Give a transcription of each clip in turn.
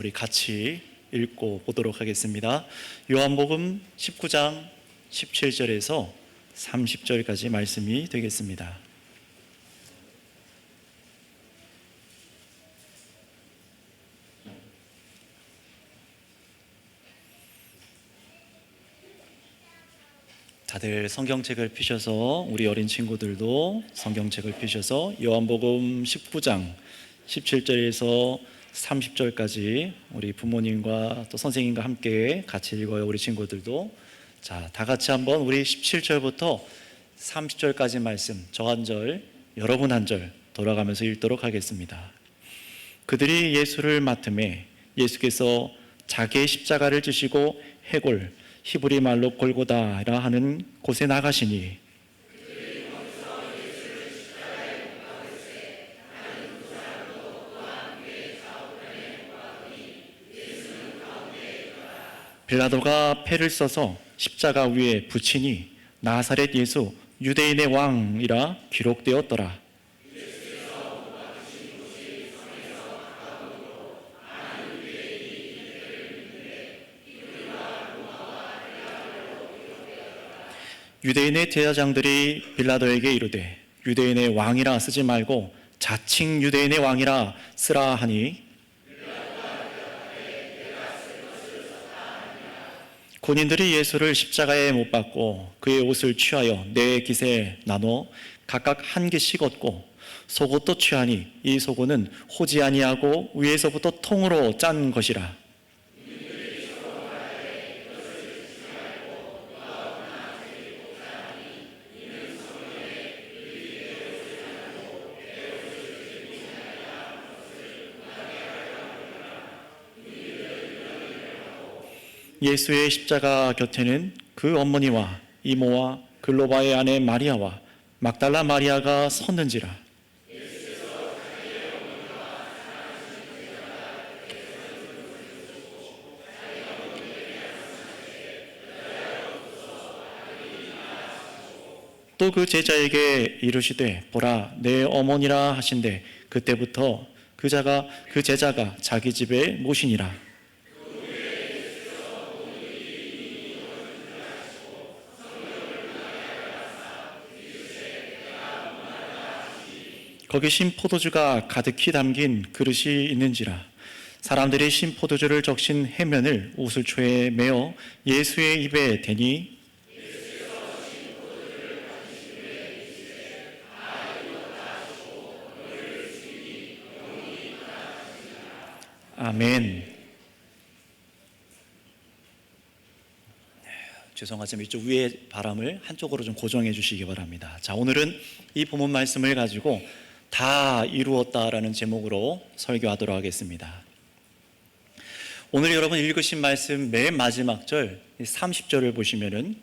우리 같이 읽고 보도록 하겠습니다. 요한복음 19장 17절에서 30절까지 말씀이 되겠습니다. 다들 성경책을 펴셔서, 우리 어린 친구들도 성경책을 펴셔서 요한복음 19장 17절에서 30절까지 우리 부모님과 또 선생님과 함께 같이 읽어요. 우리 친구들도. 자, 다 같이 한번 우리 17절부터 30절까지 말씀, 저 한 절, 여러분 한 절 돌아가면서 읽도록 하겠습니다. 그들이 예수를 맡음에 예수께서 자기의 십자가를 지시고 해골, 히브리 말로 골고다라 하는 곳에 나가시니 빌라도가 패를 써서 십자가 위에 붙이니 나사렛 예수 유대인의 왕이라 기록되었더라. 유대인의 제사장들이 빌라도에게 이르되 유대인의 왕이라 쓰지 말고 자칭 유대인의 왕이라 쓰라 하니 군인들이 예수를 십자가에 못 박고 그의 옷을 취하여 네 깃에 나눠 각각 한 깃씩 얻고 속옷도 취하니 이 속옷은 호지 아니하고 위에서부터 통으로 짠 것이라. 예수의 십자가 곁에는 그 어머니와 이모와 글로바의 아내 마리아와 막달라 마리아가 섰는지라. 또 그 제자에게 이르시되 보라 내 어머니라 하신대 그때부터 그 제자가 자기 집에 모시니라. 거기 신 포도주가 가득히 담긴 그릇이 있는지라. 사람들이 신 포도주를 적신 해면을 우슬초에 메어 예수의 입에 대니 아멘. 죄송하지만 이쪽 위에 바람을 한쪽으로 좀 고정해 주시기 바랍니다. 자, 오늘은 이 본문 말씀을 가지고 다 이루었다라는 제목으로 설교하도록 하겠습니다. 오늘 여러분 읽으신 말씀 맨 마지막 절 30절을 보시면은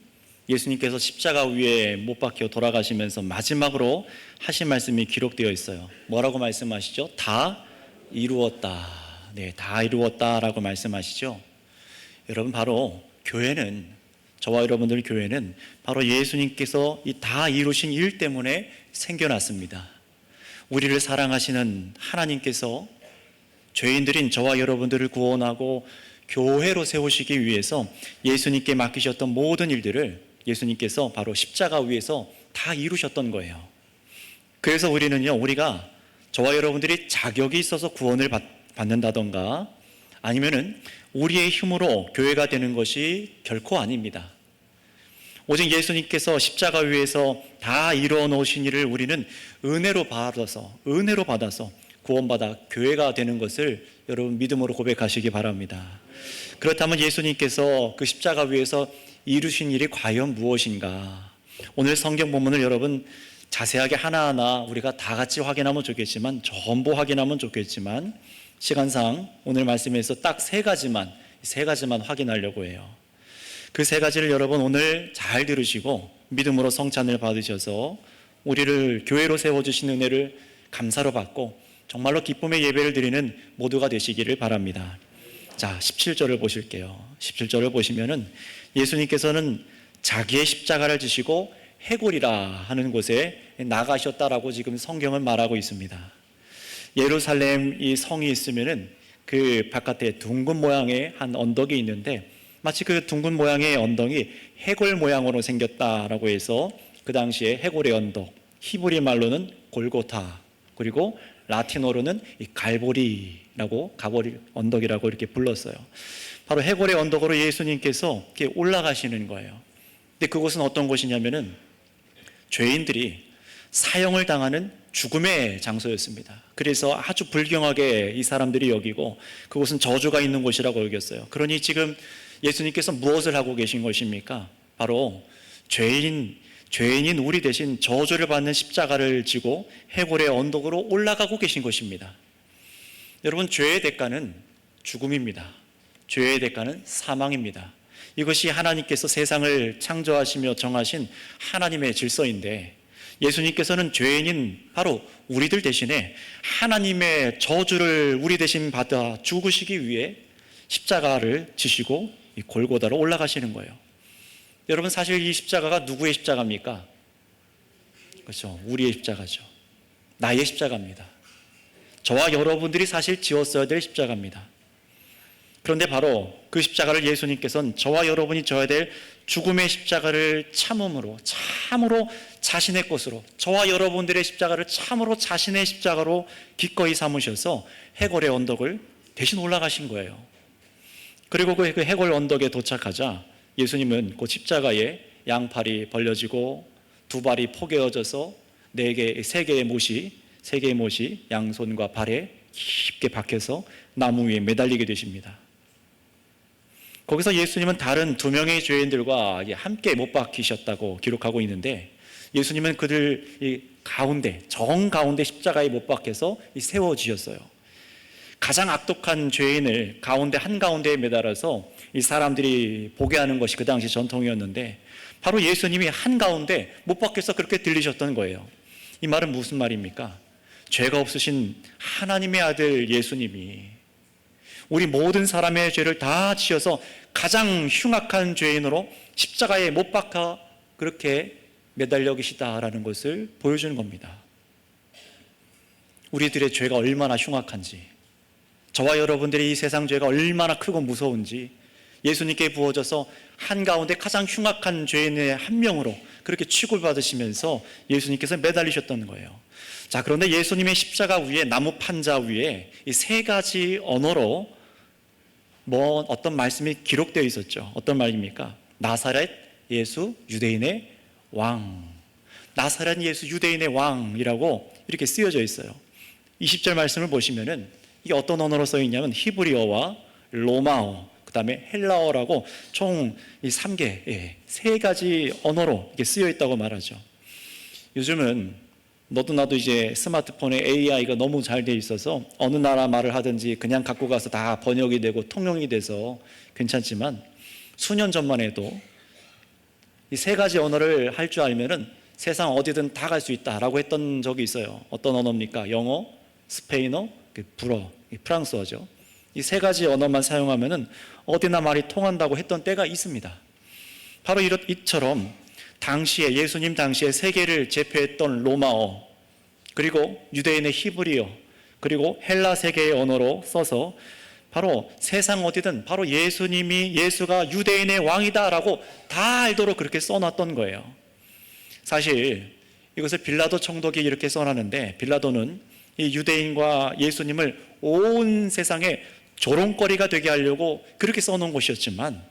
예수님께서 십자가 위에 못 박혀 돌아가시면서 마지막으로 하신 말씀이 기록되어 있어요. 뭐라고 말씀하시죠? 다 이루었다. 네, 다 이루었다라고 말씀하시죠. 여러분, 바로 교회는, 저와 여러분들 교회는 바로 예수님께서 이 다 이루신 일 때문에 생겨났습니다. 우리를 사랑하시는 하나님께서 죄인들인 저와 여러분들을 구원하고 교회로 세우시기 위해서 예수님께 맡기셨던 모든 일들을 예수님께서 바로 십자가 위에서 다 이루셨던 거예요. 그래서 우리가 저와 여러분들이 자격이 있어서 구원을 받는다던가 아니면은 우리의 힘으로 교회가 되는 것이 결코 아닙니다. 오직 예수님께서 십자가 위에서 다 이루어 놓으신 일을 우리는 은혜로 받아서 구원받아 교회가 되는 것을 여러분 믿음으로 고백하시기 바랍니다. 그렇다면 예수님께서 그 십자가 위에서 이루신 일이 과연 무엇인가? 오늘 성경 본문을 여러분 자세하게 하나하나 우리가 다 같이 확인하면 좋겠지만, 전부 확인하면 좋겠지만, 시간상 오늘 말씀에서 딱 세 가지만 확인하려고 해요. 그 세 가지를 여러분 오늘 잘 들으시고 믿음으로 성찬을 받으셔서 우리를 교회로 세워주신 은혜를 감사로 받고 정말로 기쁨의 예배를 드리는 모두가 되시기를 바랍니다. 자, 17절을 보실게요. 17절을 보시면은 예수님께서는 자기의 십자가를 지시고 해골이라 하는 곳에 나가셨다라고 지금 성경은 말하고 있습니다. 예루살렘 이 성이 있으면은 그 바깥에 둥근 모양의 한 언덕이 있는데 마치 그 둥근 모양의 언덕이 해골 모양으로 생겼다라고 해서 그 당시에 해골의 언덕, 히브리 말로는 골고타, 그리고 라틴어로는 이 갈보리라고, 가보리 언덕이라고 이렇게 불렀어요. 바로 해골의 언덕으로 예수님께서 이렇게 올라가시는 거예요. 근데 그곳은 어떤 곳이냐면은 죄인들이 사형을 당하는 죽음의 장소였습니다. 그래서 아주 불경하게 이 사람들이 여기고 그곳은 저주가 있는 곳이라고 여겼어요. 그러니 지금 예수님께서 무엇을 하고 계신 것입니까? 바로 죄인인 우리 대신 저주를 받는 십자가를 지고 해골의 언덕으로 올라가고 계신 것입니다. 여러분, 죄의 대가는 죽음입니다. 죄의 대가는 사망입니다. 이것이 하나님께서 세상을 창조하시며 정하신 하나님의 질서인데 예수님께서는 죄인인 바로 우리들 대신에 하나님의 저주를 우리 대신 받아 죽으시기 위해 십자가를 지시고 이 골고다로 올라가시는 거예요. 여러분, 사실 이 십자가가 누구의 십자가입니까? 그렇죠. 우리의 십자가죠. 나의 십자가입니다. 저와 여러분들이 사실 지었어야 될 십자가입니다. 그런데 바로 그 십자가를 예수님께서는 저와 여러분이 져야 될 죽음의 십자가를 참으로 자신의 것으로, 저와 여러분들의 십자가를 참으로 자신의 십자가로 기꺼이 삼으셔서 해골의 언덕을 대신 올라가신 거예요. 그리고 그 해골 언덕에 도착하자 예수님은 그 십자가에 양팔이 벌려지고 두 발이 포개어져서 세 개의 못이 양손과 발에 깊게 박혀서 나무 위에 매달리게 되십니다. 거기서 예수님은 다른 두 명의 죄인들과 함께 못 박히셨다고 기록하고 있는데 예수님은 그들 정가운데 십자가에 못 박혀서 세워지셨어요. 가장 악독한 죄인을 한가운데에 매달아서 이 사람들이 보게 하는 것이 그 당시 전통이었는데 바로 예수님이 한가운데 못 박혀서 그렇게 들리셨던 거예요. 이 말은 무슨 말입니까? 죄가 없으신 하나님의 아들 예수님이 우리 모든 사람의 죄를 다 지어서 가장 흉악한 죄인으로 십자가에 못 박혀 그렇게 매달려 계시다라는 것을 보여주는 겁니다. 우리들의 죄가 얼마나 흉악한지, 저와 여러분들의 이 세상 죄가 얼마나 크고 무서운지 예수님께 부어져서 한가운데 가장 흉악한 죄인의 한 명으로 그렇게 취급받으시면서 예수님께서 매달리셨던 거예요. 자, 그런데 예수님의 십자가 위에, 나무 판자 위에 이 세 가지 언어로 어떤 말씀이 기록되어 있었죠. 어떤 말입니까? 나사렛 예수 유대인의 왕. 나사렛 예수 유대인의 왕이라고 이렇게 쓰여져 있어요. 20절 말씀을 보시면은 이게 어떤 언어로 써 있냐면 히브리어와 로마어, 그 다음에 헬라어라고 총 이 3개, 세 가지 언어로 이게 쓰여 있다고 말하죠. 요즘은 너도 나도 이제 스마트폰에 AI가 너무 잘 돼 있어서 어느 나라 말을 하든지 그냥 갖고 가서 다 번역이 되고 통용이 돼서 괜찮지만 수년 전만 해도 이 세 가지 언어를 할 줄 알면은 세상 어디든 다 갈 수 있다라고 했던 적이 있어요. 어떤 언어입니까? 영어, 스페인어, 불어, 프랑스어죠. 이 세 가지 언어만 사용하면은 어디나 말이 통한다고 했던 때가 있습니다. 바로 이처럼 당시에 예수님 당시에 세계를 제패했던 로마어, 그리고 유대인의 히브리어, 그리고 헬라 세계의 언어로 써서 바로 세상 어디든 바로 예수가 유대인의 왕이다라고 다 알도록 그렇게 써놨던 거예요. 사실 이것을 빌라도 총독이 이렇게 써놨는데 빌라도는 이 유대인과 예수님을 온 세상에 조롱거리가 되게 하려고 그렇게 써놓은 것이었지만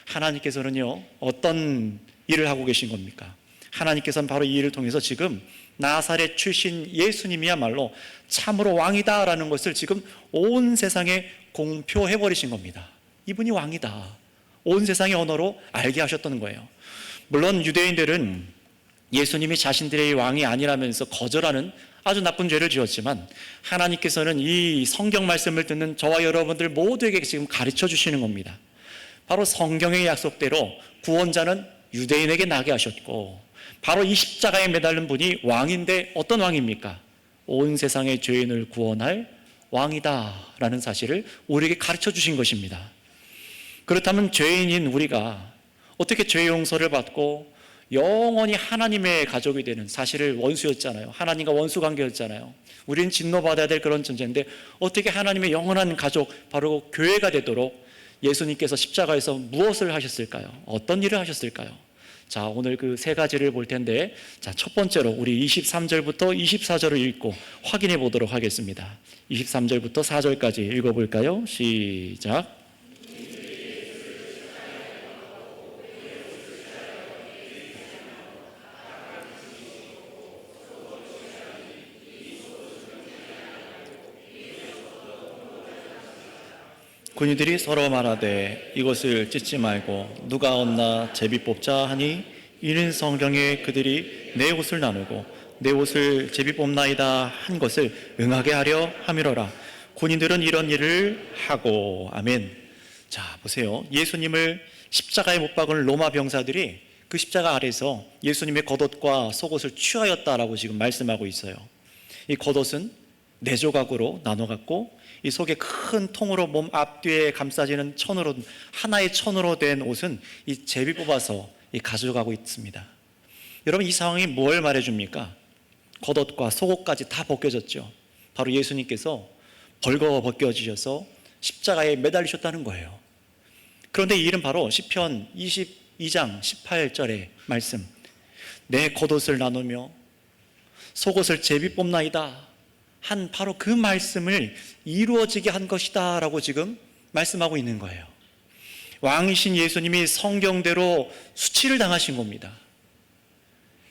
하나님께서는요, 어떤 일을 하고 계신 겁니까? 하나님께서는 바로 이 일을 통해서 지금 나사렛 출신 예수님이야말로 참으로 왕이다라는 것을 지금 온 세상에 공표해버리신 겁니다. 이분이 왕이다. 온 세상의 언어로 알게 하셨던 거예요. 물론 유대인들은 예수님이 자신들의 왕이 아니라면서 거절하는 아주 나쁜 죄를 지었지만 하나님께서는 이 성경 말씀을 듣는 저와 여러분들 모두에게 지금 가르쳐 주시는 겁니다. 바로 성경의 약속대로 구원자는 유대인에게 나게 하셨고 바로 이 십자가에 매달린 분이 왕인데 어떤 왕입니까? 온 세상의 죄인을 구원할 왕이다라는 사실을 우리에게 가르쳐 주신 것입니다. 그렇다면 죄인인 우리가 어떻게 죄 용서를 받고 영원히 하나님의 가족이 되는, 사실을 원수였잖아요. 하나님과 원수 관계였잖아요. 우리는 진노받아야 될 그런 존재인데 어떻게 하나님의 영원한 가족, 바로 교회가 되도록 예수님께서 십자가에서 무엇을 하셨을까요? 어떤 일을 하셨을까요? 자, 오늘 그 세 가지를 볼 텐데, 자, 첫 번째로 우리 23절부터 24절을 읽고 확인해 보도록 하겠습니다. 23절부터 4절까지 읽어볼까요? 시작. 군인들이 서로 말하되 이것을 찢지 말고 누가 얻나 제비 뽑자 하니, 이는 성경에 그들이 내 옷을 나누고 내 옷을 제비 뽑나이다 한 것을 응하게 하려 함이로라. 군인들은 이런 일을 하고. 아멘. 자, 보세요. 예수님을 십자가에 못 박은 로마 병사들이 그 십자가 아래서 예수님의 겉옷과 속옷을 취하였다라고 지금 말씀하고 있어요. 이 겉옷은 네 조각으로 나눠 갖고 이 속에 큰 통으로 몸 앞뒤에 감싸지는 천으로, 하나의 천으로 된 옷은 이 제비 뽑아서 가져가고 있습니다. 여러분, 이 상황이 뭘 말해줍니까? 겉옷과 속옷까지 다 벗겨졌죠. 바로 예수님께서 벌거 벗겨지셔서 십자가에 매달리셨다는 거예요. 그런데 이 일은 바로 시편 22장 18절의 말씀, 내 겉옷을 나누며 속옷을 제비 뽑나이다 한 바로 그 말씀을 이루어지게 한 것이다 라고 지금 말씀하고 있는 거예요. 왕이신 예수님이 성경대로 수치를 당하신 겁니다.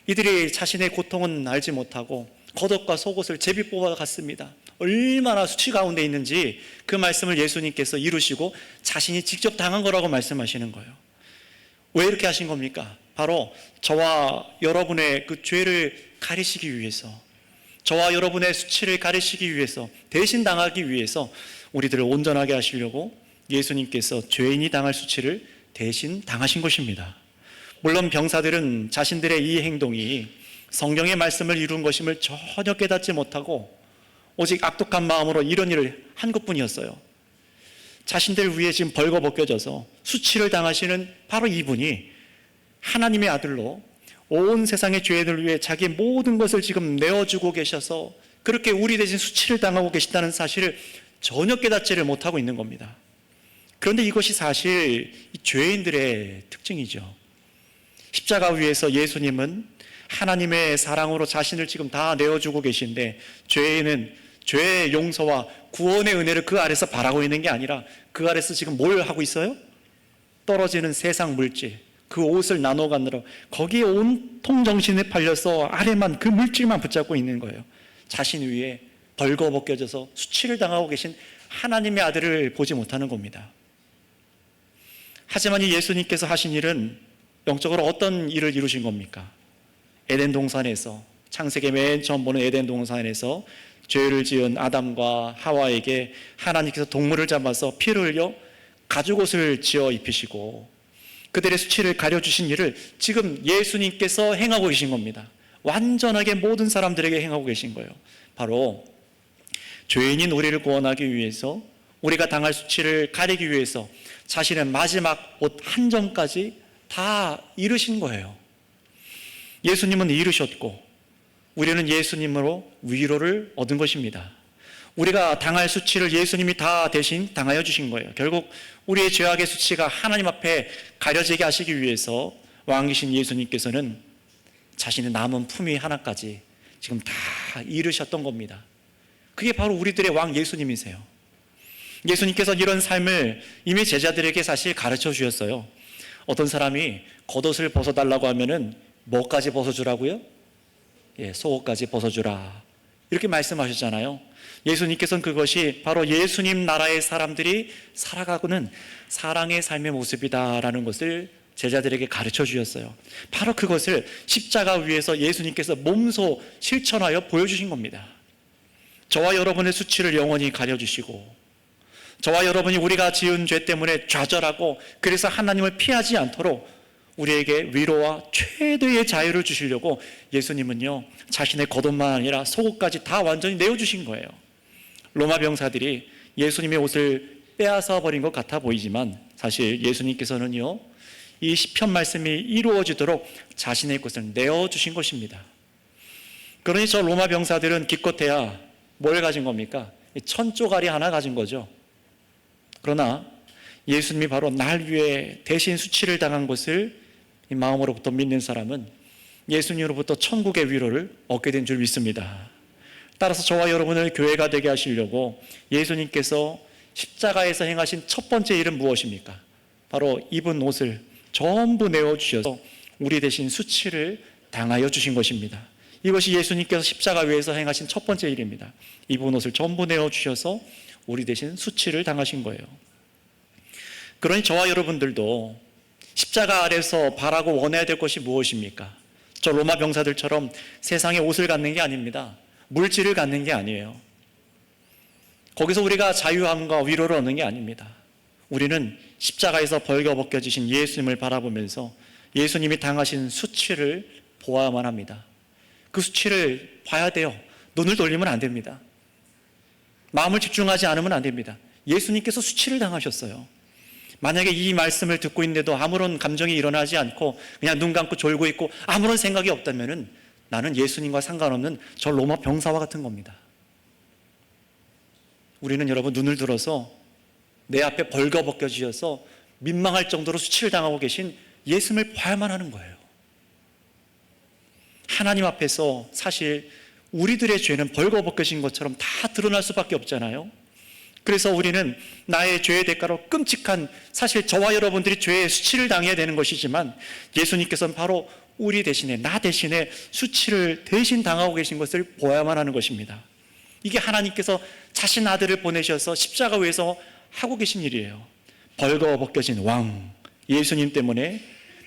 이들이 자신의 고통은 알지 못하고 겉옷과 속옷을 제비 뽑아 갔습니다. 얼마나 수치 가운데 있는지 그 말씀을 예수님께서 이루시고 자신이 직접 당한 거라고 말씀하시는 거예요. 왜 이렇게 하신 겁니까? 바로 저와 여러분의 그 죄를 가리시기 위해서, 저와 여러분의 수치를 가리시기 위해서, 대신 당하기 위해서 우리들을 온전하게 하시려고 예수님께서 죄인이 당할 수치를 대신 당하신 것입니다. 물론 병사들은 자신들의 이 행동이 성경의 말씀을 이룬 것임을 전혀 깨닫지 못하고 오직 악독한 마음으로 이런 일을 한 것뿐이었어요. 자신들 위에 지금 벌거벗겨져서 수치를 당하시는 바로 이분이 하나님의 아들로 온 세상의 죄인을 위해 자기의 모든 것을 지금 내어주고 계셔서 그렇게 우리 대신 수치를 당하고 계신다는 사실을 전혀 깨닫지를 못하고 있는 겁니다. 그런데 이것이 사실 이 죄인들의 특징이죠. 십자가 위에서 예수님은 하나님의 사랑으로 자신을 지금 다 내어주고 계신데, 죄인은 죄의 용서와 구원의 은혜를 그 아래서 바라고 있는 게 아니라 그 아래서 지금 뭘 하고 있어요? 떨어지는 세상 물질, 그 옷을 나눠 갖느라 거기에 온통 정신에 팔려서 아래만 그 물질만 붙잡고 있는 거예요. 자신 위에 벌거벗겨져서 수치를 당하고 계신 하나님의 아들을 보지 못하는 겁니다. 하지만 이 예수님께서 하신 일은 영적으로 어떤 일을 이루신 겁니까? 에덴 동산에서, 창세기 맨 처음 보는 에덴 동산에서 죄를 지은 아담과 하와에게 하나님께서 동물을 잡아서 피를 흘려 가죽옷을 지어 입히시고 그들의 수치를 가려주신 일을 지금 예수님께서 행하고 계신 겁니다. 완전하게 모든 사람들에게 행하고 계신 거예요. 바로 죄인인 우리를 구원하기 위해서, 우리가 당할 수치를 가리기 위해서 자신의 마지막 옷 한 점까지 다 이루신 거예요. 예수님은 이루셨고 우리는 예수님으로 위로를 얻은 것입니다. 우리가 당할 수치를 예수님이 다 대신 당하여 주신 거예요. 결국 우리의 죄악의 수치가 하나님 앞에 가려지게 하시기 위해서 왕이신 예수님께서는 자신의 남은 품위 하나까지 지금 다 이루셨던 겁니다. 그게 바로 우리들의 왕 예수님이세요. 예수님께서 이런 삶을 이미 제자들에게 사실 가르쳐 주셨어요. 어떤 사람이 겉옷을 벗어달라고 하면은 뭐까지 벗어주라고요? 속옷까지 벗어주라, 이렇게 말씀하셨잖아요. 예수님께서는 그것이 바로 예수님 나라의 사람들이 살아가고는 사랑의 삶의 모습이다라는 것을 제자들에게 가르쳐 주셨어요. 바로 그것을 십자가 위에서 예수님께서 몸소 실천하여 보여주신 겁니다. 저와 여러분의 수치를 영원히 가려주시고, 저와 여러분이 우리가 지은 죄 때문에 좌절하고 그래서 하나님을 피하지 않도록 우리에게 위로와 최대의 자유를 주시려고 예수님은요, 자신의 겉옷만 아니라 속옷까지 다 완전히 내어주신 거예요. 로마 병사들이 예수님의 옷을 빼앗아 버린 것 같아 보이지만 사실 예수님께서는요, 이 시편 말씀이 이루어지도록 자신의 것을 내어주신 것입니다. 그러니 저 로마 병사들은 기껏해야 뭘 가진 겁니까? 천조가리 하나 가진 거죠. 그러나 예수님이 바로 날 위해 대신 수치를 당한 것을 이 마음으로부터 믿는 사람은 예수님으로부터 천국의 위로를 얻게 된 줄 믿습니다. 따라서 저와 여러분을 교회가 되게 하시려고 예수님께서 십자가에서 행하신 첫 번째 일은 무엇입니까? 바로 입은 옷을 전부 내어주셔서 우리 대신 수치를 당하여 주신 것입니다. 이것이 예수님께서 십자가 위에서 행하신 첫 번째 일입니다. 입은 옷을 전부 내어주셔서 우리 대신 수치를 당하신 거예요. 그러니 저와 여러분들도 십자가 아래서 바라고 원해야 될 것이 무엇입니까? 저 로마 병사들처럼 세상에 옷을 갖는 게 아닙니다. 물질을 갖는 게 아니에요. 거기서 우리가 자유함과 위로를 얻는 게 아닙니다. 우리는 십자가에서 벌거벗겨지신 예수님을 바라보면서 예수님이 당하신 수치를 보아야만 합니다. 그 수치를 봐야 돼요. 눈을 돌리면 안 됩니다. 마음을 집중하지 않으면 안 됩니다. 예수님께서 수치를 당하셨어요. 만약에 이 말씀을 듣고 있는데도 아무런 감정이 일어나지 않고 그냥 눈 감고 졸고 있고 아무런 생각이 없다면 나는 예수님과 상관없는 저 로마 병사와 같은 겁니다. 우리는 여러분 눈을 들어서 내 앞에 벌거벗겨지셔서 민망할 정도로 수치를 당하고 계신 예수님을 봐야만 하는 거예요. 하나님 앞에서 사실 우리들의 죄는 벌거벗겨진 것처럼 다 드러날 수밖에 없잖아요. 그래서 우리는 나의 죄의 대가로 끔찍한, 사실 저와 여러분들이 죄의 수치를 당해야 되는 것이지만 예수님께서는 바로 우리 대신에, 나 대신에 수치를 대신 당하고 계신 것을 보아야만 하는 것입니다. 이게 하나님께서 자신 아들을 보내셔서 십자가 위에서 하고 계신 일이에요. 벌거벗겨진 왕 예수님 때문에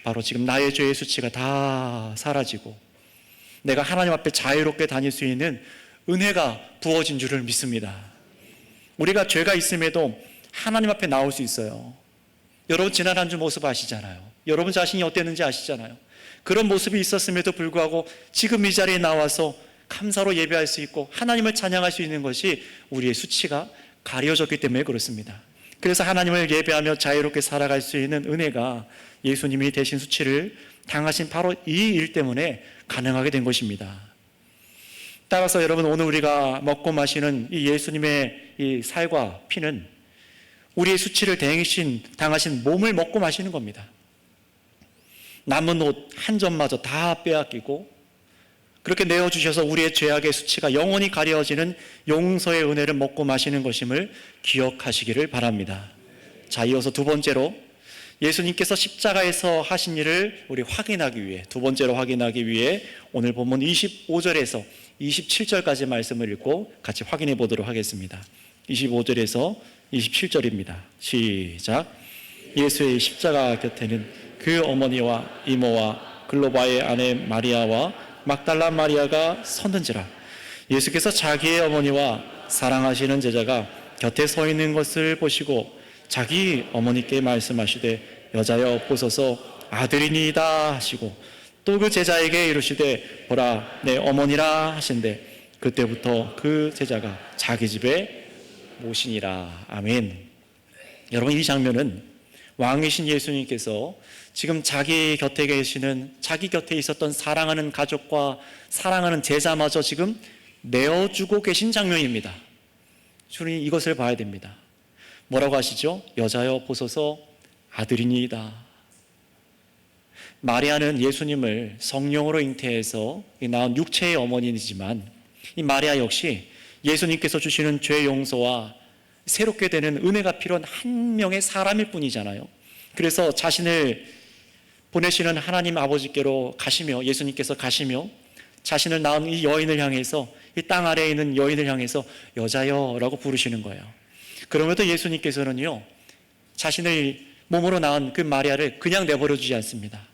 바로 지금 나의 죄의 수치가 다 사라지고 내가 하나님 앞에 자유롭게 다닐 수 있는 은혜가 부어진 줄을 믿습니다. 우리가 죄가 있음에도 하나님 앞에 나올 수 있어요. 여러분 지난 한 주 모습 아시잖아요. 여러분 자신이 어땠는지 아시잖아요. 그런 모습이 있었음에도 불구하고 지금 이 자리에 나와서 감사로 예배할 수 있고 하나님을 찬양할 수 있는 것이 우리의 수치가 가려졌기 때문에 그렇습니다. 그래서 하나님을 예배하며 자유롭게 살아갈 수 있는 은혜가 예수님이 대신 수치를 당하신 바로 이 일 때문에 가능하게 된 것입니다. 따라서 여러분 오늘 우리가 먹고 마시는 이 예수님의 이 살과 피는 우리의 수치를 당하신 몸을 먹고 마시는 겁니다. 남은 옷 한 점마저 다 빼앗기고 그렇게 내어주셔서 우리의 죄악의 수치가 영원히 가려지는 용서의 은혜를 먹고 마시는 것임을 기억하시기를 바랍니다. 자, 이어서 두 번째로 예수님께서 십자가에서 하신 일을 우리 확인하기 위해, 두 번째로 확인하기 위해 오늘 본문 25절에서 27절까지 말씀을 읽고 같이 확인해 보도록 하겠습니다. 25절에서 27절입니다. 시작. 예수의 십자가 곁에는 그 어머니와 이모와 글로바의 아내 마리아와 막달라 마리아가 섰는지라. 예수께서 자기의 어머니와 사랑하시는 제자가 곁에 서 있는 것을 보시고 자기 어머니께 말씀하시되 여자여 보소서 아들이니이다 하시고 또 그 제자에게 이르시되 보라 내 어머니라 하신대 그때부터 그 제자가 자기 집에 모시니라. 아멘. 여러분 이 장면은 왕이신 예수님께서 지금 자기 곁에 계시는, 자기 곁에 있었던 사랑하는 가족과 사랑하는 제자마저 지금 내어주고 계신 장면입니다. 주님 이것을 봐야 됩니다. 뭐라고 하시죠? 여자여 보소서 아들이니이다. 마리아는 예수님을 성령으로 잉태해서 낳은 육체의 어머니이지만 이 마리아 역시 예수님께서 주시는 죄 용서와 새롭게 되는 은혜가 필요한 한 명의 사람일 뿐이잖아요. 그래서 자신을 보내시는 하나님 아버지께로 가시며, 예수님께서 가시며 자신을 낳은 이 여인을 향해서, 이 땅 아래에 있는 여인을 향해서 여자여 라고 부르시는 거예요. 그러면도 예수님께서는요 자신을 몸으로 낳은 그 마리아를 그냥 내버려 두지 않습니다.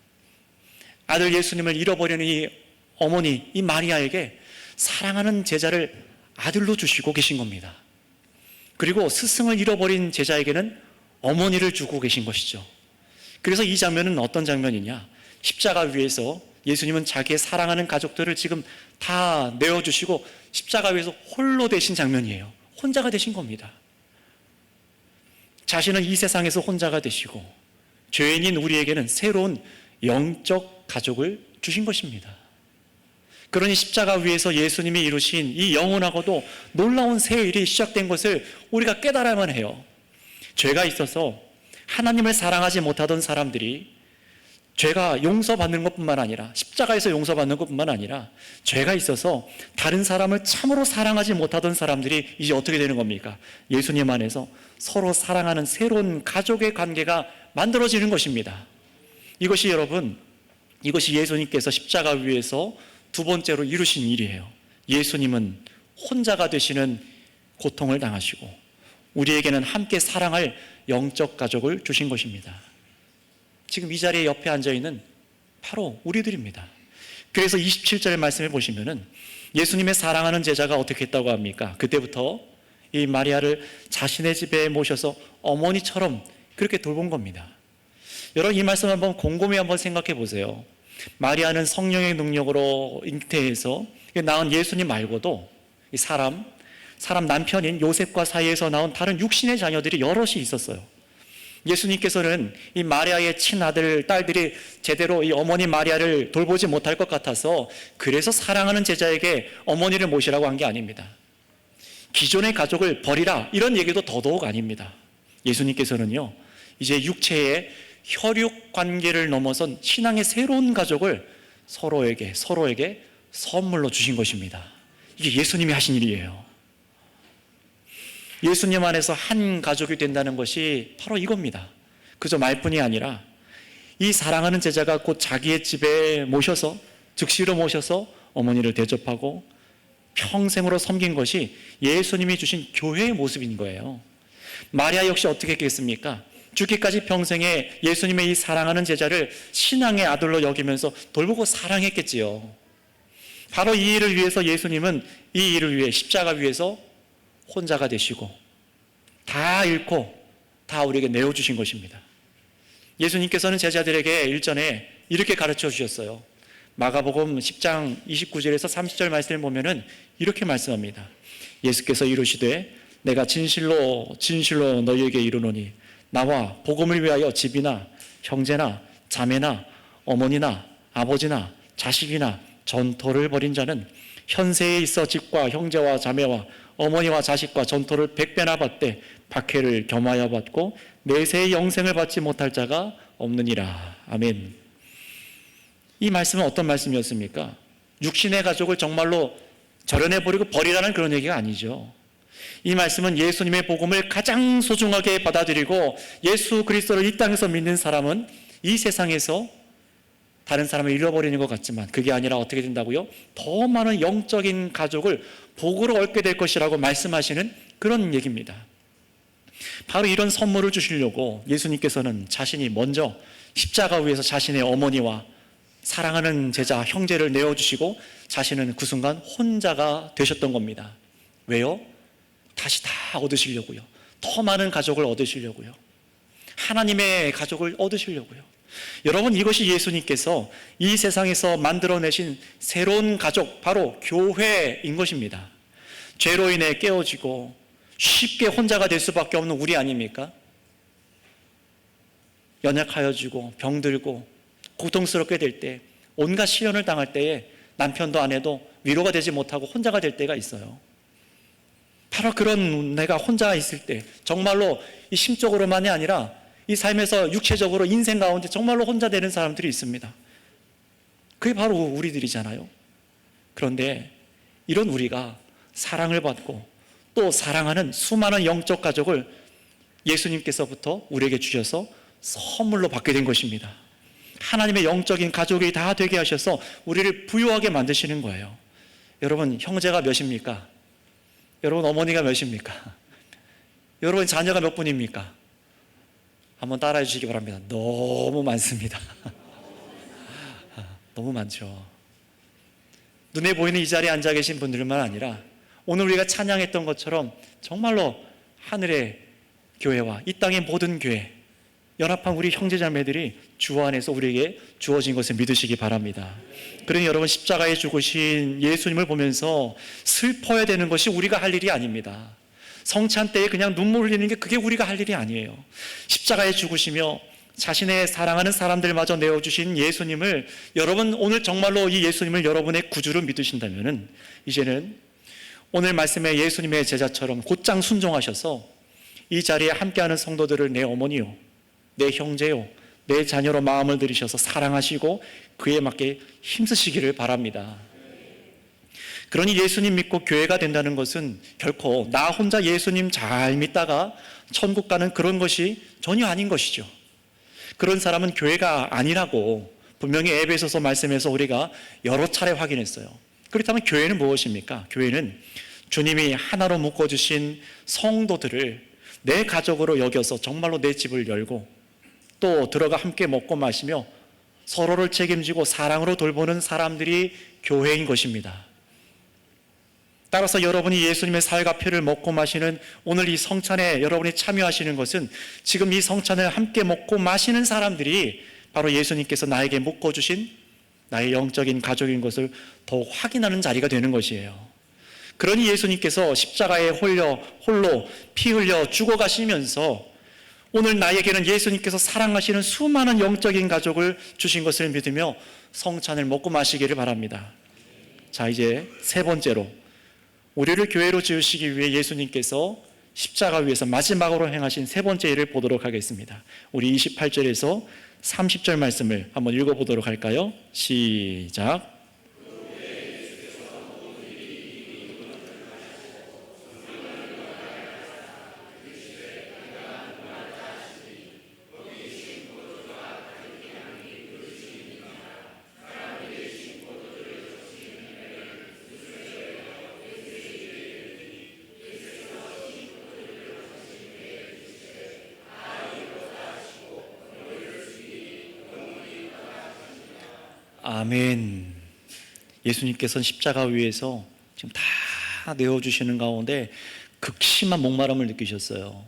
아들 예수님을 잃어버리는 이 어머니, 이 마리아에게 사랑하는 제자를 아들로 주시고 계신 겁니다. 그리고 스승을 잃어버린 제자에게는 어머니를 주고 계신 것이죠. 그래서 이 장면은 어떤 장면이냐, 십자가 위에서 예수님은 자기의 사랑하는 가족들을 지금 다 내어주시고 십자가 위에서 홀로 되신 장면이에요. 혼자가 되신 겁니다. 자신은 이 세상에서 혼자가 되시고 죄인인 우리에게는 새로운 영적 가족을 주신 것입니다. 그러니 십자가 위에서 예수님이 이루신 이 영원하고도 놀라운 새 일이 시작된 것을 우리가 깨달아야만 해요. 죄가 있어서 하나님을 사랑하지 못하던 사람들이 죄가 용서받는 것뿐만 아니라, 십자가에서 용서받는 것뿐만 아니라, 죄가 있어서 다른 사람을 참으로 사랑하지 못하던 사람들이 이제 어떻게 되는 겁니까? 예수님 안에서 서로 사랑하는 새로운 가족의 관계가 만들어지는 것입니다. 이것이 여러분, 이것이 예수님께서 십자가 위에서 두 번째로 이루신 일이에요. 예수님은 혼자가 되시는 고통을 당하시고 우리에게는 함께 사랑할 영적 가족을 주신 것입니다. 지금 이 자리에 옆에 앉아있는 바로 우리들입니다. 그래서 27절 말씀해 보시면은 예수님의 사랑하는 제자가 어떻게 했다고 합니까? 그때부터 이 마리아를 자신의 집에 모셔서 어머니처럼 그렇게 돌본 겁니다. 여러분, 이 말씀 한번 곰곰이 한번 생각해 보세요. 마리아는 성령의 능력으로 잉태해서 낳은 예수님 말고도 이 사람 남편인 요셉과 사이에서 나온 다른 육신의 자녀들이 여럿이 있었어요. 예수님께서는 이 마리아의 친아들, 딸들이 제대로 이 어머니 마리아를 돌보지 못할 것 같아서 그래서 사랑하는 제자에게 어머니를 모시라고 한 게 아닙니다. 기존의 가족을 버리라, 이런 얘기도 더더욱 아닙니다. 예수님께서는요, 이제 육체의 혈육 관계를 넘어선 신앙의 새로운 가족을 서로에게 선물로 주신 것입니다. 이게 예수님이 하신 일이에요. 예수님 안에서 한 가족이 된다는 것이 바로 이겁니다. 그저 말뿐이 아니라 이 사랑하는 제자가 곧 자기의 집에 모셔서, 즉시로 모셔서 어머니를 대접하고 평생으로 섬긴 것이 예수님이 주신 교회의 모습인 거예요. 마리아 역시 어떻게 했겠습니까? 죽기까지 평생에 예수님의 이 사랑하는 제자를 신앙의 아들로 여기면서 돌보고 사랑했겠지요. 바로 이 일을 위해서 예수님은 이 일을 위해 십자가 위에서 혼자가 되시고 다 잃고 다 우리에게 내어주신 것입니다. 예수님께서는 제자들에게 일전에 이렇게 가르쳐 주셨어요. 마가복음 10장 29절에서 30절 말씀을 보면은 이렇게 말씀합니다. 예수께서 이르시되 내가 진실로 너희에게 이르노니 나와 복음을 위하여 집이나 형제나 자매나 어머니나 아버지나 자식이나 전토를 벌인 자는 현세에 있어 집과 형제와 자매와 어머니와 자식과 전토를 100배나 받되 박해를 겸하여 받고 내세의 영생을 받지 못할 자가 없느니라. 아멘. 이 말씀은 어떤 말씀이었습니까? 육신의 가족을 정말로 절연해버리고 버리라는 그런 얘기가 아니죠. 이 말씀은 예수님의 복음을 가장 소중하게 받아들이고 예수 그리스도를 이 땅에서 믿는 사람은 이 세상에서 다른 사람을 잃어버리는 것 같지만 그게 아니라 어떻게 된다고요? 더 많은 영적인 가족을 복으로 얻게 될 것이라고 말씀하시는 그런 얘기입니다. 바로 이런 선물을 주시려고 예수님께서는 자신이 먼저 십자가 위에서 자신의 어머니와 사랑하는 제자, 형제를 내어주시고 자신은 그 순간 혼자가 되셨던 겁니다. 왜요? 다시 다 얻으시려고요. 더 많은 가족을 얻으시려고요. 하나님의 가족을 얻으시려고요. 여러분, 이것이 예수님께서 이 세상에서 만들어내신 새로운 가족, 바로 교회인 것입니다. 죄로 인해 깨어지고 쉽게 혼자가 될 수밖에 없는 우리 아닙니까? 연약하여지고 병들고 고통스럽게 될 때, 온갖 시련을 당할 때에 남편도 아내도 위로가 되지 못하고 혼자가 될 때가 있어요. 바로 그런 내가 혼자 있을 때, 정말로 이 심적으로만이 아니라 이 삶에서 육체적으로 인생 가운데 정말로 혼자 되는 사람들이 있습니다. 그게 바로 우리들이잖아요. 그런데 이런 우리가 사랑을 받고 또 사랑하는 수많은 영적 가족을 예수님께서부터 우리에게 주셔서 선물로 받게 된 것입니다. 하나님의 영적인 가족이 다 되게 하셔서 우리를 부유하게 만드시는 거예요. 여러분, 형제가 몇입니까? 여러분, 어머니가 몇입니까? 여러분, 자녀가 몇 분입니까? 한번 따라해 주시기 바랍니다. 너무 많습니다. 너무 많죠. 눈에 보이는 이 자리에 앉아 계신 분들만 아니라 오늘 우리가 찬양했던 것처럼 정말로 하늘의 교회와 이 땅의 모든 교회, 연합한 우리 형제자매들이 주 안에서 우리에게 주어진 것을 믿으시기 바랍니다. 그러니 여러분, 십자가에 죽으신 예수님을 보면서 슬퍼야 되는 것이 우리가 할 일이 아닙니다. 성찬 때에 그냥 눈물 흘리는 게 그게 우리가 할 일이 아니에요. 십자가에 죽으시며 자신의 사랑하는 사람들마저 내어주신 예수님을, 여러분 오늘 정말로 이 예수님을 여러분의 구주로 믿으신다면 이제는 오늘 말씀에 예수님의 제자처럼 곧장 순종하셔서 이 자리에 함께하는 성도들을 내 어머니요, 내 형제요, 내 자녀로 마음을 들이셔서 사랑하시고 그에 맞게 힘쓰시기를 바랍니다. 그러니 예수님 믿고 교회가 된다는 것은 결코 나 혼자 예수님 잘 믿다가 천국 가는 그런 것이 전혀 아닌 것이죠. 그런 사람은 교회가 아니라고 분명히 에베소서 말씀에서 우리가 여러 차례 확인했어요. 그렇다면 교회는 무엇입니까? 교회는 주님이 하나로 묶어주신 성도들을 내 가족으로 여겨서 정말로 내 집을 열고 또 들어가 함께 먹고 마시며 서로를 책임지고 사랑으로 돌보는 사람들이 교회인 것입니다. 따라서 여러분이 예수님의 살과 피를 먹고 마시는 오늘 이 성찬에 여러분이 참여하시는 것은 지금 이 성찬을 함께 먹고 마시는 사람들이 바로 예수님께서 나에게 묶어주신 나의 영적인 가족인 것을 더 확인하는 자리가 되는 것이에요. 그러니 예수님께서 십자가에 홀로 피 흘려 죽어가시면서 오늘 나에게는 예수님께서 사랑하시는 수많은 영적인 가족을 주신 것을 믿으며 성찬을 먹고 마시기를 바랍니다. 자, 이제 세 번째로 우리를 교회로 지으시기 위해 예수님께서 십자가 위에서 마지막으로 행하신 세 번째 일을 보도록 하겠습니다. 우리 28절에서 30절 말씀을 한번 읽어보도록 할까요? 시작. 아멘. 예수님께서는 십자가 위에서 지금 다 내어주시는 가운데 극심한 목마름을 느끼셨어요.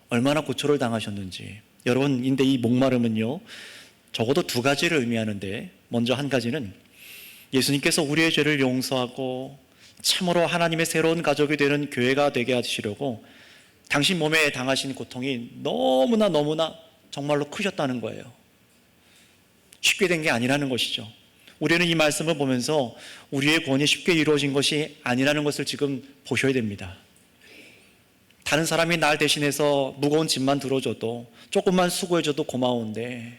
얼마나 고초를 당하셨는지. 여러분, 근데 이 목마름은요, 적어도 두 가지를 의미하는데, 먼저 한 가지는 예수님께서 우리의 죄를 용서하고 참으로 하나님의 새로운 가족이 되는 교회가 되게 하시려고 당신 몸에 당하신 고통이 너무나 정말로 크셨다는 거예요. 쉽게 된 게 아니라는 것이죠. 우리는 이 말씀을 보면서 우리의 구원이 쉽게 이루어진 것이 아니라는 것을 지금 보셔야 됩니다. 다른 사람이 날 대신해서 무거운 짐만 들어줘도 조금만 수고해줘도 고마운데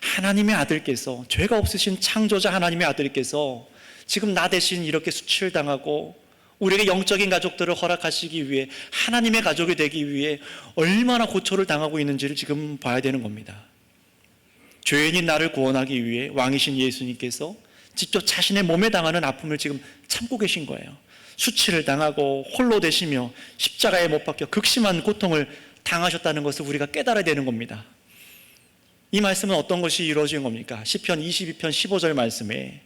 하나님의 아들께서, 죄가 없으신 창조자 하나님의 아들께서 지금 나 대신 이렇게 수치를 당하고 우리에게 영적인 가족들을 허락하시기 위해, 하나님의 가족이 되기 위해 얼마나 고초를 당하고 있는지를 지금 봐야 되는 겁니다. 죄인인 나를 구원하기 위해 왕이신 예수님께서 직접 자신의 몸에 당하는 아픔을 지금 참고 계신 거예요. 수치를 당하고 홀로 되시며 십자가에 못 박혀 극심한 고통을 당하셨다는 것을 우리가 깨달아야 되는 겁니다. 이 말씀은 어떤 것이 이루어진 겁니까? 시편 22편 15절 말씀에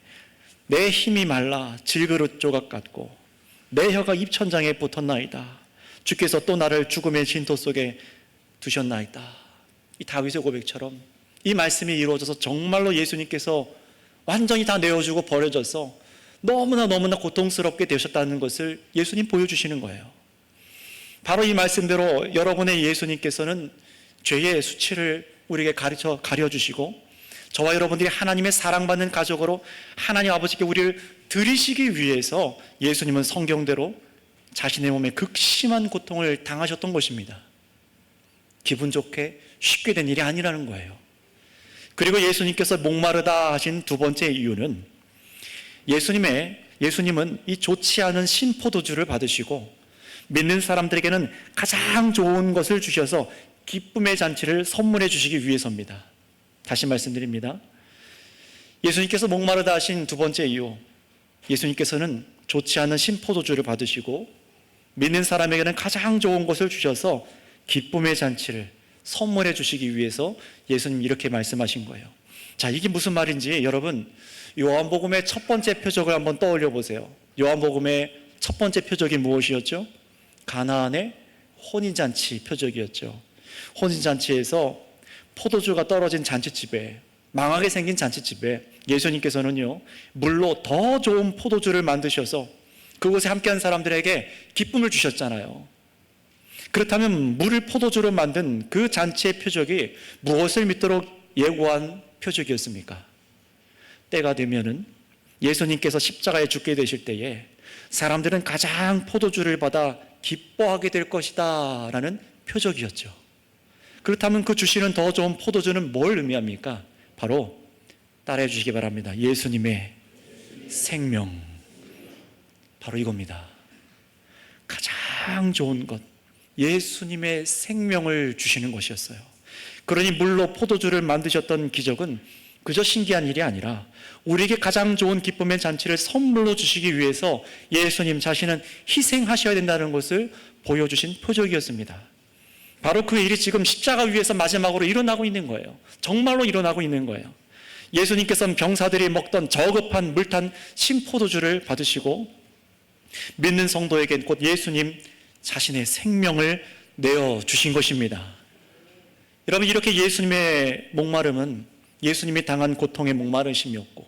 내 힘이 말라 질그릇 조각 같고 내 혀가 입천장에 붙었나이다. 주께서 또 나를 죽음의 진토 속에 두셨나이다. 이 다윗의 고백처럼 이 말씀이 이루어져서 정말로 예수님께서 완전히 다 내어주고 버려져서 너무나 고통스럽게 되셨다는 것을 예수님 보여주시는 거예요. 바로 이 말씀대로 여러분의 예수님께서는 죄의 수치를 우리에게 가려주시고 저와 여러분들이 하나님의 사랑받는 가족으로 하나님 아버지께 우리를 드리시기 위해서 예수님은 성경대로 자신의 몸에 극심한 고통을 당하셨던 것입니다. 기분 좋게 쉽게 된 일이 아니라는 거예요. 그리고 예수님께서 목마르다 하신 두 번째 이유는 예수님은 이 좋지 않은 신포도주를 받으시고 믿는 사람들에게는 가장 좋은 것을 주셔서 기쁨의 잔치를 선물해 주시기 위해서입니다. 다시 말씀드립니다. 예수님께서 목마르다 하신 두 번째 이유, 예수님께서는 좋지 않은 신포도주를 받으시고 믿는 사람에게는 가장 좋은 것을 주셔서 기쁨의 잔치를 선물해 주시기 위해서 예수님 이렇게 말씀하신 거예요. 자, 이게 무슨 말인지 여러분 요한복음의 첫 번째 표적을 한번 떠올려 보세요. 요한복음의 첫 번째 표적이 무엇이었죠? 가나안의 혼인잔치 표적이었죠. 혼인잔치에서 포도주가 떨어진 잔치집에, 망하게 생긴 잔치집에 예수님께서는요 물로 더 좋은 포도주를 만드셔서 그곳에 함께한 사람들에게 기쁨을 주셨잖아요. 그렇다면 물을 포도주로 만든 그 잔치의 표적이 무엇을 믿도록 예고한 표적이었습니까? 때가 되면은 예수님께서 십자가에 죽게 되실 때에 사람들은 가장 포도주를 받아 기뻐하게 될 것이다 라는 표적이었죠. 그렇다면 그 주시는 더 좋은 포도주는 뭘 의미합니까? 바로 따라해 주시기 바랍니다. 예수님의 생명, 바로 이겁니다. 가장 좋은 것, 예수님의 생명을 주시는 것이었어요. 그러니 물로 포도주를 만드셨던 기적은 그저 신기한 일이 아니라 우리에게 가장 좋은 기쁨의 잔치를 선물로 주시기 위해서 예수님 자신은 희생하셔야 된다는 것을 보여주신 표적이었습니다. 바로 그 일이 지금 십자가 위에서 마지막으로 일어나고 있는 거예요. 정말로 일어나고 있는 거예요. 예수님께서는 병사들이 먹던 저급한 물탄 신포도주를 받으시고 믿는 성도에게 곧 예수님 자신의 생명을 내어주신 것입니다. 여러분, 이렇게 예수님의 목마름은 예수님이 당한 고통의 목마르심이었고,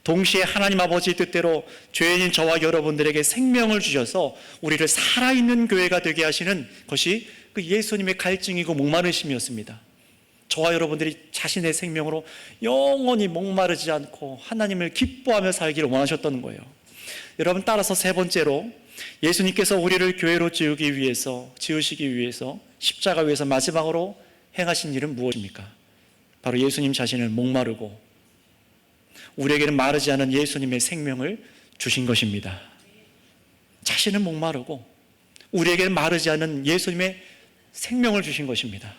동시에 하나님 아버지의 뜻대로 죄인인 저와 여러분들에게 생명을 주셔서 우리를 살아있는 교회가 되게 하시는 것이 그 예수님의 갈증이고 목마르심이었습니다. 저와 여러분들이 자신의 생명으로 영원히 목마르지 않고 하나님을 기뻐하며 살기를 원하셨던 거예요. 여러분, 따라서 세 번째로 예수님께서 우리를 교회로 지으시기 위해서 십자가 위에서 마지막으로 행하신 일은 무엇입니까? 바로 예수님 자신을 목마르고 우리에게는 마르지 않은 예수님의 생명을 주신 것입니다. 자신은 목마르고 우리에게는 마르지 않은 예수님의 생명을 주신 것입니다.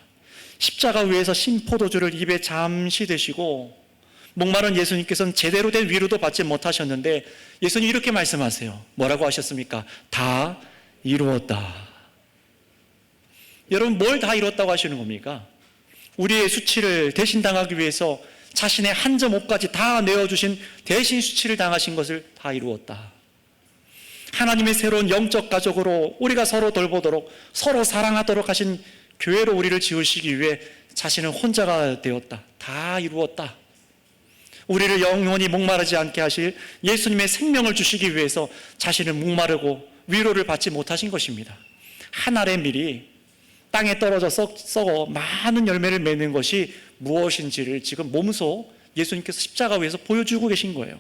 십자가 위에서 신포도주를 입에 잠시 드시고 목마른 예수님께서는 제대로 된 위로도 받지 못하셨는데 예수님 이렇게 말씀하세요. 뭐라고 하셨습니까? 다 이루었다. 여러분, 뭘 다 이뤘다고 하시는 겁니까? 우리의 수치를 대신 당하기 위해서 자신의 한 점 옷까지 다 내어주신 대신 수치를 당하신 것을 다 이루었다. 하나님의 새로운 영적 가족으로 우리가 서로 돌보도록 서로 사랑하도록 하신 교회로 우리를 지으시기 위해 자신은 혼자가 되었다. 다 이루었다. 우리를 영원히 목마르지 않게 하실 예수님의 생명을 주시기 위해서 자신은 목마르고 위로를 받지 못하신 것입니다. 한 알의 밀이 땅에 떨어져 썩어 많은 열매를 맺는 것이 무엇인지를 지금 몸소 예수님께서 십자가 위에서 보여주고 계신 거예요.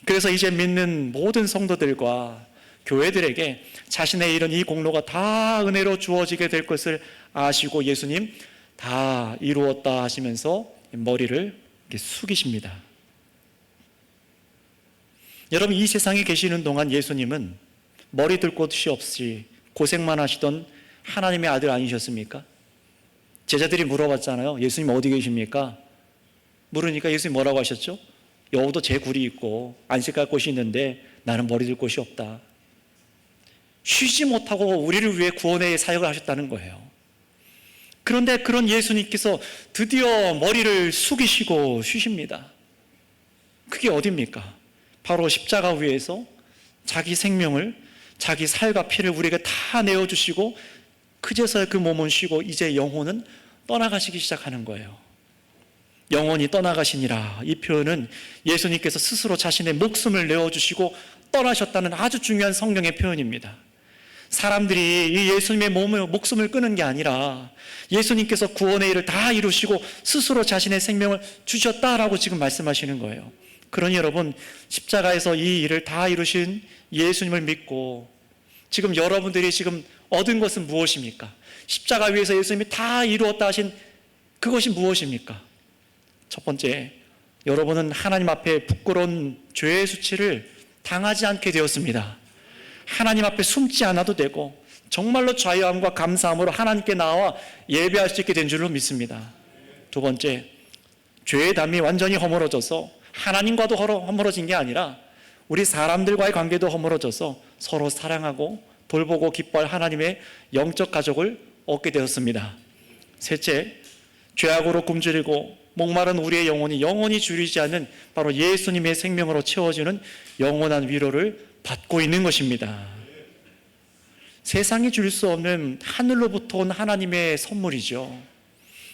그래서 이제 믿는 모든 성도들과 교회들에게 자신의 이런 이 공로가 다 은혜로 주어지게 될 것을 아시고 예수님 다 이루었다 하시면서 머리를 이렇게 숙이십니다. 여러분, 이 세상에 계시는 동안 예수님은 머리 들 곳이 없이 고생만 하시던 하나님의 아들 아니셨습니까? 제자들이 물어봤잖아요. 예수님 어디 계십니까? 물으니까 예수님 뭐라고 하셨죠? 여우도 제 굴이 있고 안식할 곳이 있는데 나는 머리 들 곳이 없다. 쉬지 못하고 우리를 위해 구원의 사역을 하셨다는 거예요. 그런데 그런 예수님께서 드디어 머리를 숙이시고 쉬십니다. 그게 어딥니까? 바로 십자가 위에서 자기 생명을, 자기 살과 피를 우리에게 다 내어주시고 그제서야 그 몸은 쉬고 이제 영혼은 떠나가시기 시작하는 거예요. 영혼이 떠나가시니라, 이 표현은 예수님께서 스스로 자신의 목숨을 내어주시고 떠나셨다는 아주 중요한 성경의 표현입니다. 사람들이 이 예수님의 목숨을 끄는 게 아니라 예수님께서 구원의 일을 다 이루시고 스스로 자신의 생명을 주셨다라고 지금 말씀하시는 거예요. 그러니 여러분, 십자가에서 이 일을 다 이루신 예수님을 믿고 지금 여러분들이 지금 얻은 것은 무엇입니까? 십자가 위에서 예수님이 다 이루었다 하신 그것이 무엇입니까? 첫 번째, 여러분은 하나님 앞에 부끄러운 죄의 수치를 당하지 않게 되었습니다. 하나님 앞에 숨지 않아도 되고 정말로 자유함과 감사함으로 하나님께 나와 예배할 수 있게 된 줄로 믿습니다. 두 번째, 죄의 담이 완전히 허물어져서 하나님과도 허물어진 게 아니라 우리 사람들과의 관계도 허물어져서 서로 사랑하고 돌보고 기뻐할 하나님의 영적 가족을 얻게 되었습니다. 셋째, 죄악으로 굶주리고 목마른 우리의 영혼이 영원히 줄이지 않는 바로 예수님의 생명으로 채워주는 영원한 위로를 받고 있는 것입니다. 세상이 줄 수 없는 하늘로부터 온 하나님의 선물이죠.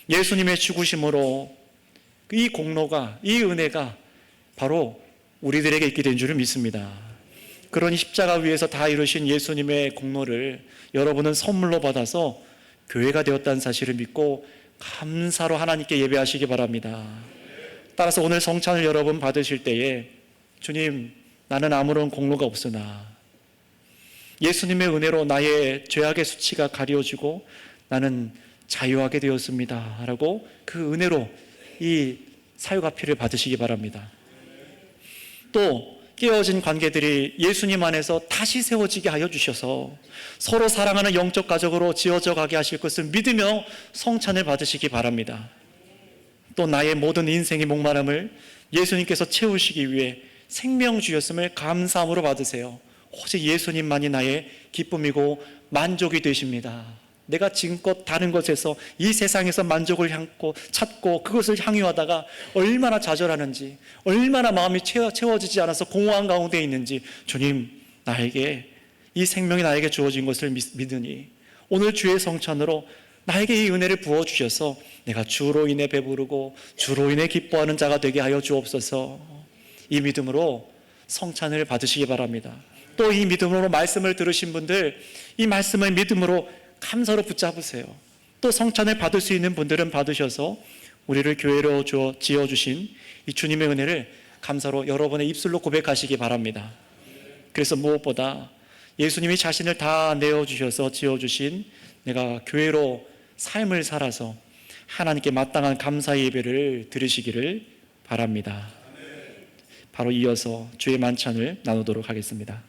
예수님의 죽으심으로 이 공로가, 이 은혜가 바로 우리들에게 있게 된 줄을 믿습니다. 그런 십자가 위에서 다 이루신 예수님의 공로를 여러분은 선물로 받아서 교회가 되었다는 사실을 믿고 감사로 하나님께 예배하시기 바랍니다. 따라서 오늘 성찬을 여러분 받으실 때에 주님, 나는 아무런 공로가 없으나 예수님의 은혜로 나의 죄악의 수치가 가려지고 나는 자유하게 되었습니다 라고 그 은혜로 이 사유가 피를 받으시기 바랍니다. 또 깨어진 관계들이 예수님 안에서 다시 세워지게 하여 주셔서 서로 사랑하는 영적 가족으로 지어져 가게 하실 것을 믿으며 성찬을 받으시기 바랍니다. 또 나의 모든 인생의 목마름을 예수님께서 채우시기 위해 생명 주셨음을 감사함으로 받으세요. 오직 예수님만이 나의 기쁨이고 만족이 되십니다. 내가 지금껏 다른 것에서 이 세상에서 만족을 찾고 그것을 향유하다가 얼마나 좌절하는지, 얼마나 마음이 채워지지 않아서 공허한 가운데 있는지, 주님, 나에게 이 생명이 나에게 주어진 것을 믿으니 오늘 주의 성찬으로 나에게 이 은혜를 부어주셔서 내가 주로 인해 배부르고 주로 인해 기뻐하는 자가 되게 하여 주옵소서. 이 믿음으로 성찬을 받으시기 바랍니다. 또 이 믿음으로 말씀을 들으신 분들, 이 말씀을 믿음으로 감사로 붙잡으세요. 또 성찬을 받을 수 있는 분들은 받으셔서 우리를 교회로 지어주신 이 주님의 은혜를 감사로 여러분의 입술로 고백하시기 바랍니다. 그래서 무엇보다 예수님이 자신을 다 내어주셔서 지어주신 내가 교회로 삶을 살아서 하나님께 마땅한 감사의 예배를 드리시기를 바랍니다. 바로 이어서 주의 만찬을 나누도록 하겠습니다.